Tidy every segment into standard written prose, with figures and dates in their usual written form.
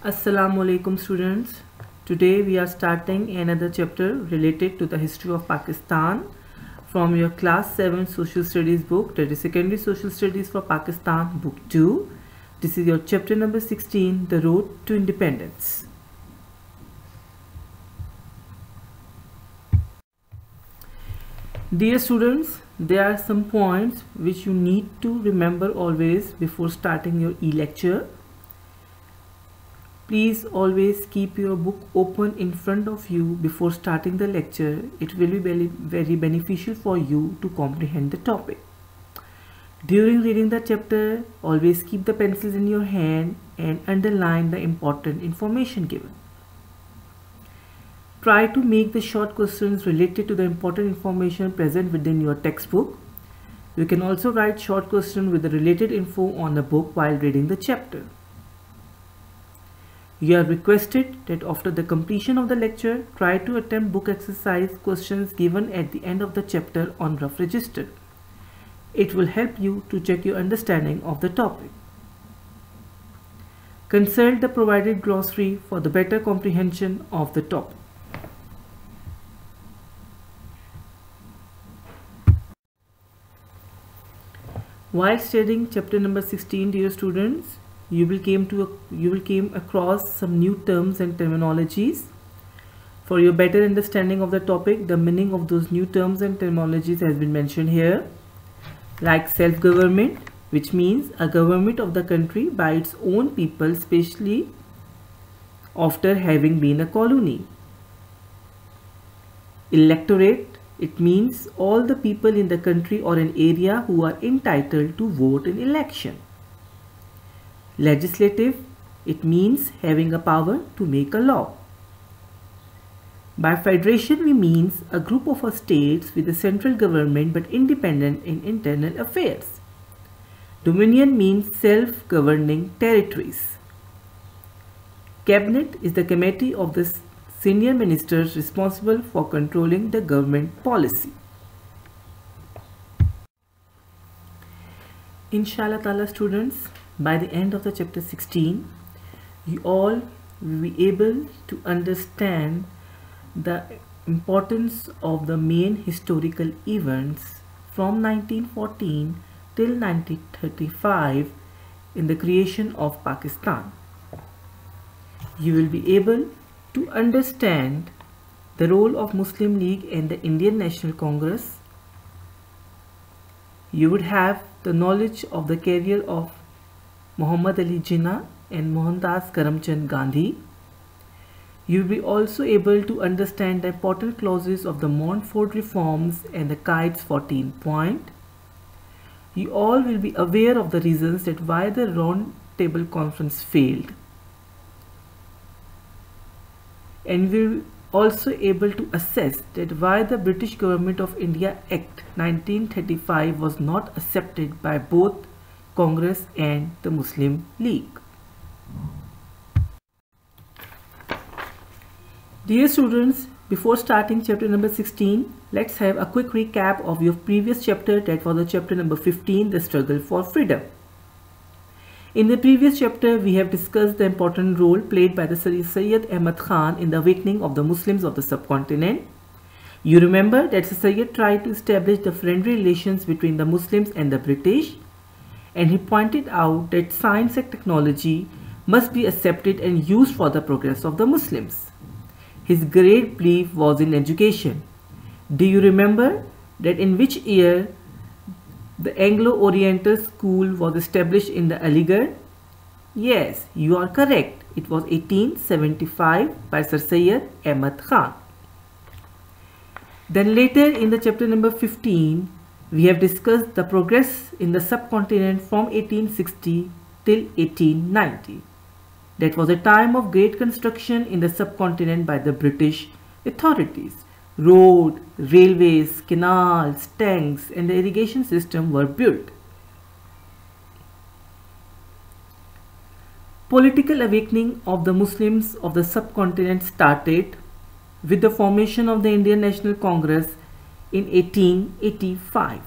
Assalamu alaikum students. Today we are starting another chapter related to the history of Pakistan from your class 7 social studies book, that is secondary social studies for Pakistan book 2. This is your chapter number 16, the road to independence. Dear students, there are some points which you need to remember always before starting your e-lecture. Please always keep your book open in front of you before starting the lecture. It will be very beneficial for you to comprehend the topic. During reading the chapter, always keep the pencils in your hand and underline the important information given. Try to make the short questions related to the important information present within your textbook. You can also write short questions with the related info on the book while reading the chapter. You are requested that after the completion of the lecture, try to attempt book exercise questions given at the end of the chapter on rough register. It will help you to check your understanding of the topic. Consult the provided glossary for the better comprehension of the topic. While studying chapter number 16, dear students, you will came across some new terms and terminologies. For your better understanding of the topic, the meaning of those new terms and terminologies has been mentioned here. Like self-government, which means a government of the country by its own people, especially after having been a colony. Electorate, it means all the people in the country or an area who are entitled to vote in election. Legislative, it means having a power to make a law. By federation, we means a group of states with a central government but independent in internal affairs. Dominion means self-governing territories. Cabinet is the committee of the senior ministers responsible for controlling the government policy. Inshallah Ta'ala students, by the end of the chapter 16, you all will be able to understand the importance of the main historical events from 1914 till 1935 in the creation of Pakistan. You will be able to understand the role of Muslim League and the Indian National Congress. You would have the knowledge of the career of Muhammad Ali Jinnah and Mohandas Karamchand Gandhi. You will be also able to understand the important clauses of the Montfort reforms and the Kites 14 point. You all will be aware of the reasons that why the Round Table Conference failed. And we will also able to assess that why the British Government of India Act 1935 was not accepted by both Congress and the Muslim League. Dear students, before starting chapter number 16, let's have a quick recap of your previous chapter, that was the chapter number 15, the struggle for freedom. In the previous chapter, we have discussed the important role played by the Sayyid Ahmad Khan in the awakening of the Muslims of the subcontinent. You remember that Sayyid tried to establish the friendly relations between the Muslims and the British, and he pointed out that science and technology must be accepted and used for the progress of the Muslims. His great belief was in education. Do you remember that in which year the Anglo-Oriental School was established in the Aligarh? Yes, you are correct. It was 1875 by Sir Syed Ahmad Khan. Then later in the chapter number 15, we have discussed the progress in the subcontinent from 1860 till 1890. That was a time of great construction in the subcontinent by the British authorities. Road, railways, canals, tanks and the irrigation system were built. Political awakening of the Muslims of the subcontinent started with the formation of the Indian National Congress in 1885.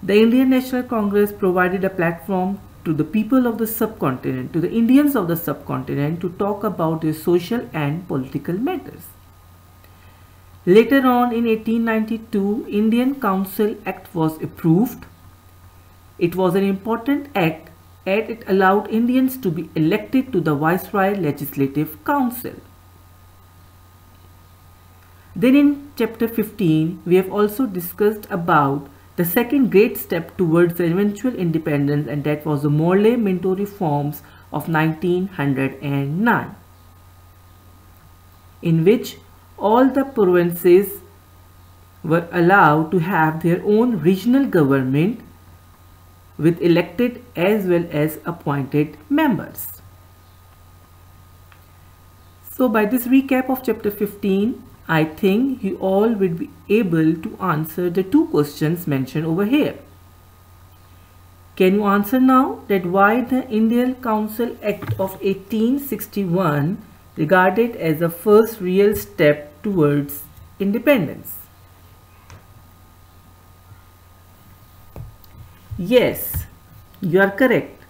The Indian National Congress provided a platform to the people of the subcontinent, to the Indians of the subcontinent, to talk about their social and political matters. Later on in 1892, Indian Council Act was approved. It was an important act as it allowed Indians to be elected to the Viceroy Legislative Council. Then in chapter 15, we have also discussed about the second great step towards the eventual independence, and that was the Morley-Minto reforms of 1909, in which all the provinces were allowed to have their own regional government with elected as well as appointed members. So by this recap of chapter 15, I think you all will be able to answer the two questions mentioned over here. Can you answer now that why the Indian Council Act of 1861 regarded as the first real step towards independence? Yes, you are correct,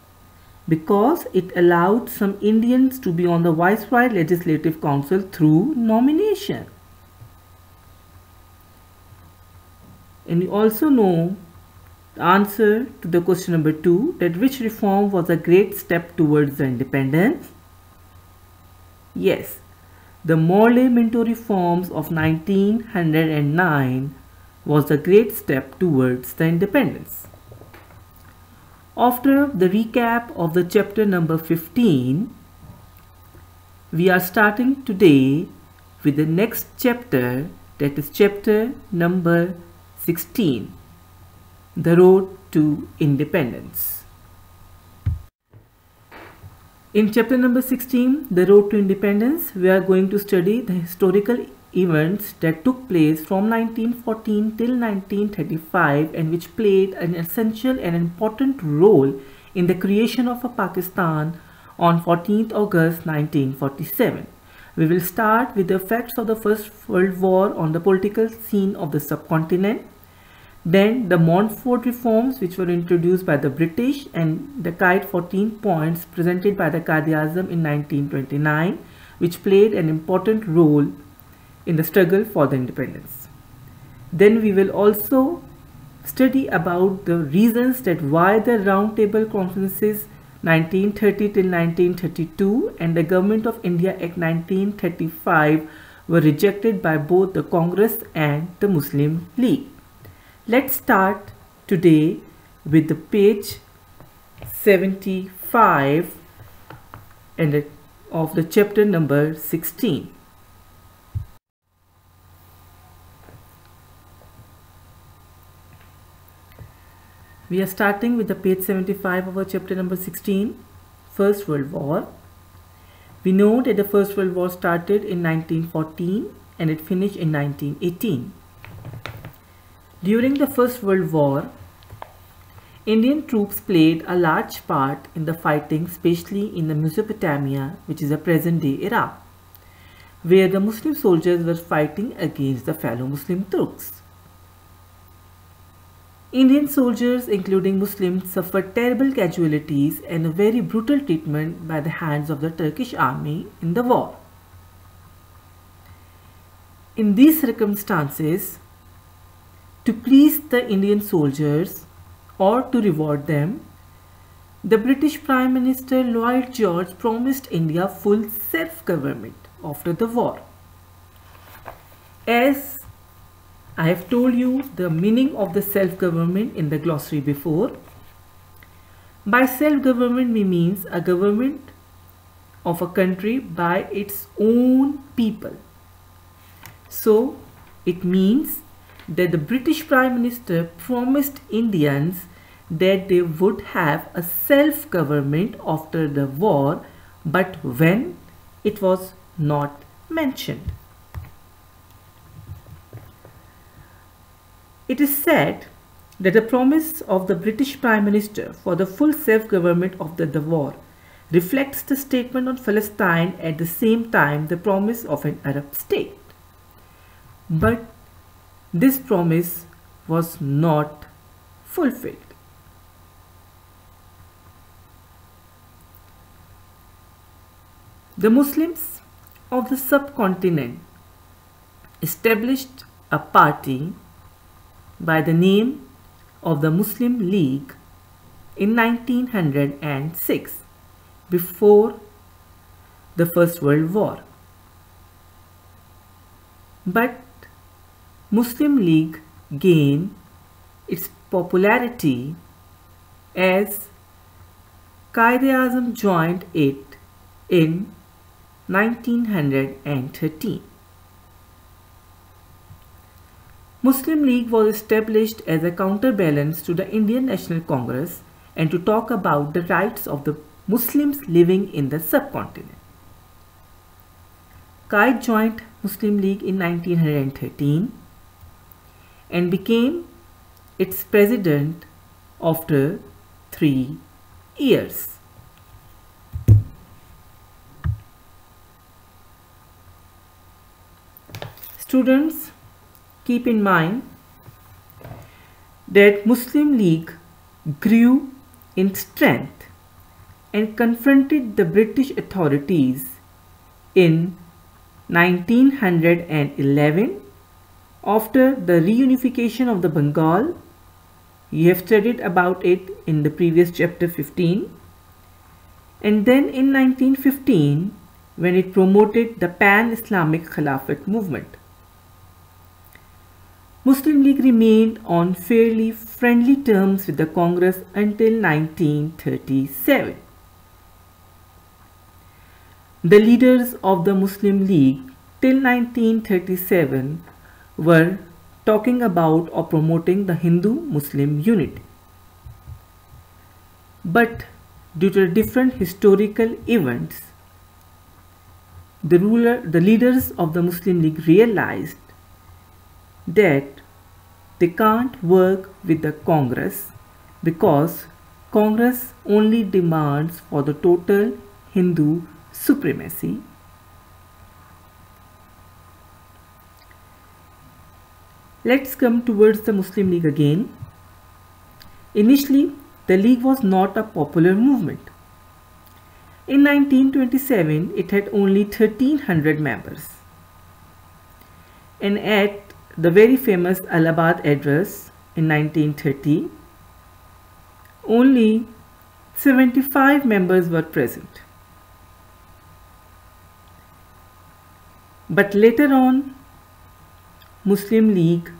because it allowed some Indians to be on the Viceroy Legislative Council through nomination. And you also know the answer to the question number 2, that which reform was a great step towards the independence? Yes, the Morley-Minto reforms of 1909 was a great step towards the independence. After the recap of the chapter number 15, we are starting today with the next chapter, that is chapter number 16, The Road to Independence. In chapter number 16, The Road to Independence, we are going to study the historical events that took place from 1914 till 1935 and which played an essential and important role in the creation of a Pakistan on 14th August 1947. We will start with the effects of the First World War on the political scene of the subcontinent, then the Montfort reforms which were introduced by the British, and the Kite 14 points presented by the Quaid-e-Azam in 1929, which played an important role in the struggle for the independence. Then we will also study about the reasons that why the Round Table Conferences 1930 till 1932 and the Government of India Act 1935 were rejected by both the Congress and the Muslim League. Let's start today with the page 75 and of the chapter number 16. We are starting with the page 75 of our chapter number 16, First World War. We know that the First World War started in 1914 and it finished in 1918. During the First World War, Indian troops played a large part in the fighting, especially in the Mesopotamia, which is the present-day Iraq, where the Muslim soldiers were fighting against the fellow Muslim Turks. Indian soldiers, including Muslims, suffered terrible casualties and a very brutal treatment by the hands of the Turkish army in the war. In these circumstances, to please the Indian soldiers or to reward them, the British Prime Minister Lloyd George promised India full self-government after the war. As I have told you the meaning of the self-government in the glossary before. By self-government we means a government of a country by its own people. So it means that the British Prime Minister promised Indians that they would have a self-government after the war, but when, it was not mentioned. It is said that the promise of the British Prime Minister for the full self-government after the war reflects the statement on Palestine, at the same time the promise of an Arab state. But this promise was not fulfilled. The Muslims of the subcontinent established a party by the name of the Muslim League in 1906, before the First World War. But Muslim League gained its popularity as Quaid-e-Azam joined it in 1913. Muslim League was established as a counterbalance to the Indian National Congress and to talk about the rights of the Muslims living in the subcontinent. Quaid joined Muslim League in 1913 and became its president after 3 years. Students, keep in mind that Muslim League grew in strength and confronted the British authorities in 1911 after the reunification of the Bengal. You have studied about it in the previous chapter 15. And then in 1915, when it promoted the Pan-Islamic Khilafat movement. Muslim League remained on fairly friendly terms with the Congress until 1937. The leaders of the Muslim League till 1937 were talking about or promoting the Hindu-Muslim unity. But due to different historical events, the leaders of the Muslim League realized that they can't work with the Congress because Congress only demands for the total Hindu supremacy. Let's come towards the Muslim League again. Initially, the League was not a popular movement. In 1927, it had only 1300 members. And at the very famous Allahabad Address in 1930, only 75 members were present. But later on, Muslim League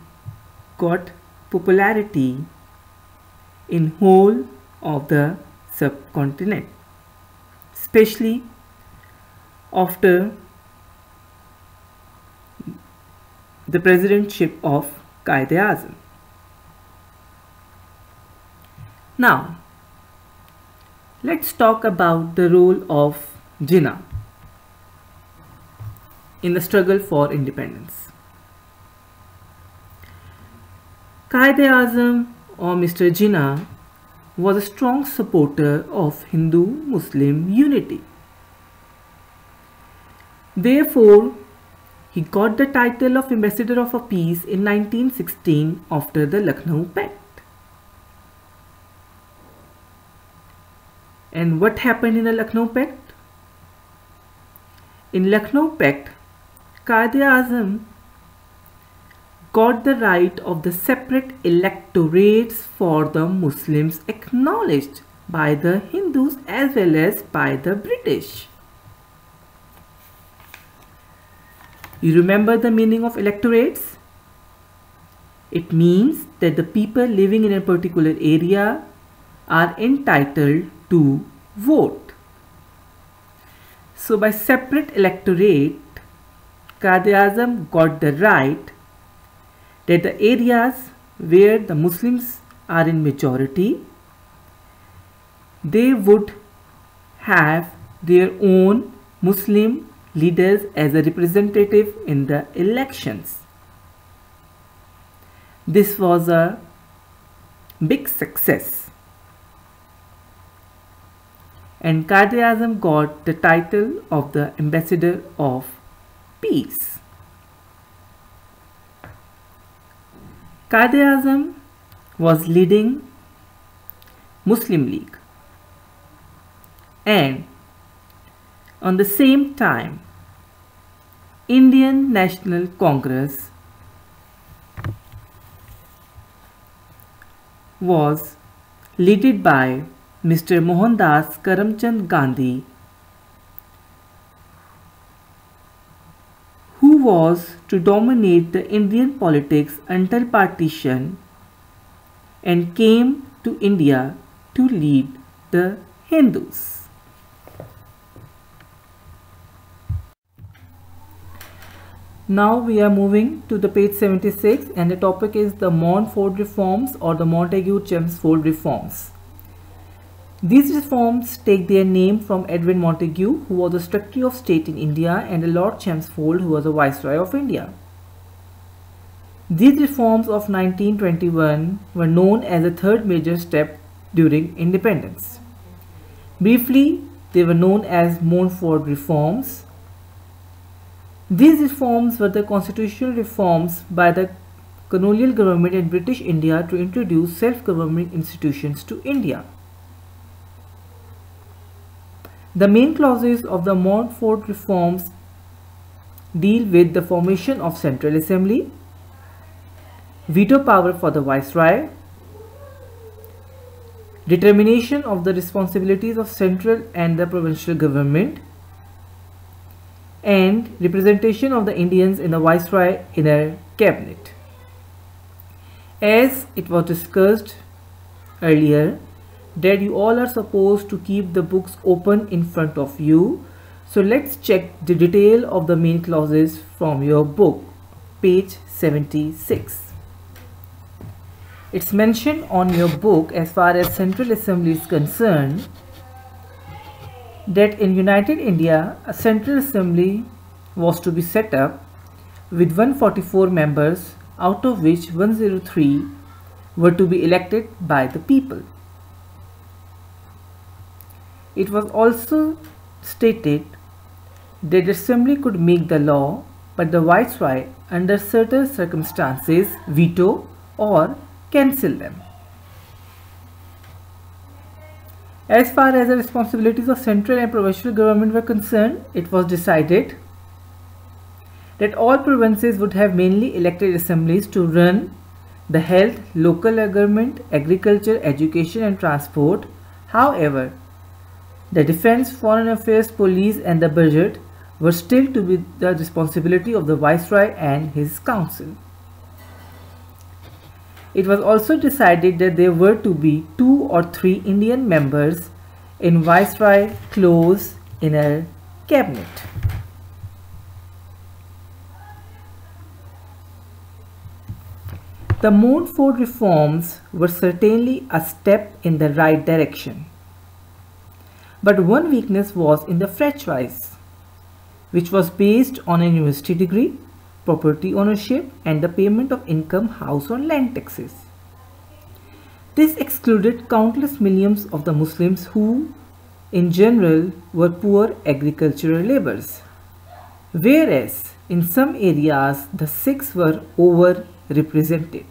got popularity in whole of the subcontinent, especially after the presidentship of Quaid-e-Azam. Now, let's talk about the role of Jinnah in the struggle for independence. Quaid-e-Azam, or Mr. Jinnah, was a strong supporter of Hindu-Muslim unity. Therefore, he got the title of Ambassador of Peace in 1916 after the Lucknow Pact. And what happened in the Lucknow Pact? In Lucknow Pact, Quaid-e-Azam got the right of the separate electorates for the Muslims acknowledged by the Hindus as well as by the British. You remember the meaning of electorates? It means that the people living in a particular area are entitled to vote. So by separate electorate, Quaid-e-Azam got the right that the areas where the Muslims are in majority, they would have their own Muslim leaders as a representative in the elections. This was a big success, and Quaid-e-Azam got the title of the Ambassador of Peace. Quaid-e-Azam was leading Muslim League, and On the same time, Indian National Congress was led by Mr. Mohandas Karamchand Gandhi, who was to dominate the Indian politics until partition and came to India to lead the Hindus. Now we are moving to the page 76, and the topic is the Montfort reforms or the Montagu-Chelmsford reforms. These reforms take their name from Edwin Montagu, who was the Secretary of State in India, and Lord Chelmsford, who was the Viceroy of India. These reforms of 1921 were known as the third major step during independence. Briefly, they were known as Montfort reforms. These reforms were the constitutional reforms by the colonial government in British India to introduce self-governing institutions to India. The main clauses of the Montfort reforms deal with the formation of Central Assembly, veto power for the Viceroy, determination of the responsibilities of central and the provincial government, and representation of the Indians in the Viceroy inner cabinet. As it was discussed earlier, that you all are supposed to keep the books open in front of you. So let's check the detail of the main clauses from your book, page 76. It's mentioned on your book, as far as Central Assembly is concerned, that in United India, a Central Assembly was to be set up with 144 members, out of which 103 were to be elected by the people. It was also stated that the Assembly could make the law, but the Viceroy, under certain circumstances, veto or cancel them. As far as the responsibilities of central and provincial government were concerned, it was decided that all provinces would have mainly elected assemblies to run the health, local government, agriculture, education and transport. However, the defense, foreign affairs, police and the budget were still to be the responsibility of the Viceroy and his council. It was also decided that there were to be 2 or 3 Indian members in Viceroy close inner cabinet. The Montfort reforms were certainly a step in the right direction. But one weakness was in the franchise, which was based on a university degree, property ownership and the payment of income, house or land taxes. This excluded countless millions of the Muslims who, in general, were poor agricultural laborers, whereas in some areas the Sikhs were overrepresented.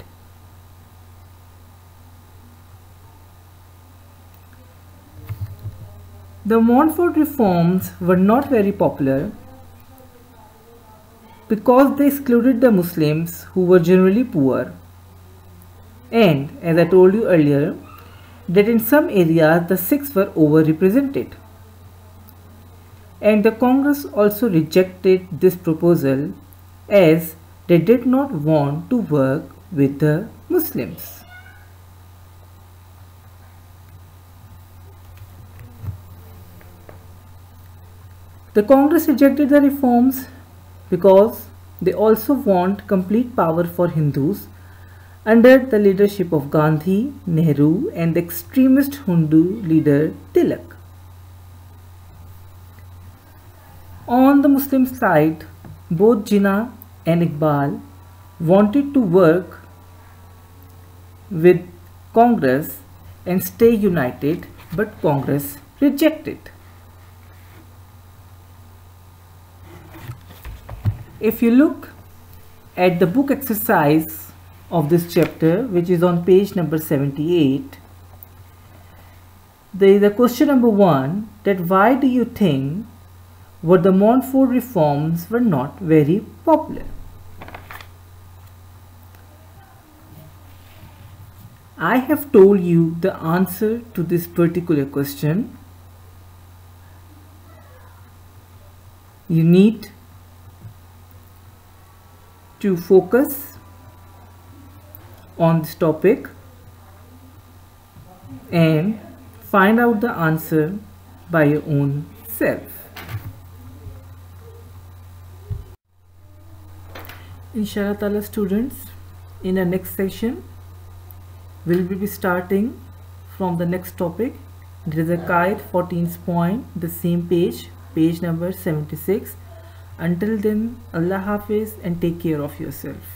The Montfort reforms were not very popular because they excluded the Muslims who were generally poor, and as I told you earlier, that in some areas the Sikhs were overrepresented, and the Congress also rejected this proposal as they did not want to work with the Muslims. The Congress rejected the reforms because they also want complete power for Hindus under the leadership of Gandhi, Nehru and the extremist Hindu leader Tilak. On the Muslim side, both Jinnah and Iqbal wanted to work with Congress and stay united, but Congress rejected. If you look at the book exercise of this chapter, which is on page number 78, there is a question number 1, that why do you think but the Montfort reforms were not very popular. I have told you the answer to this particular question. You need to focus on this topic and find out the answer by your own self. Inshallah Ta'ala, students, in our next session we will be starting from the next topic. It is a Qaid 14's point, the same page number 76. Until then, Allah Hafiz and take care of yourself.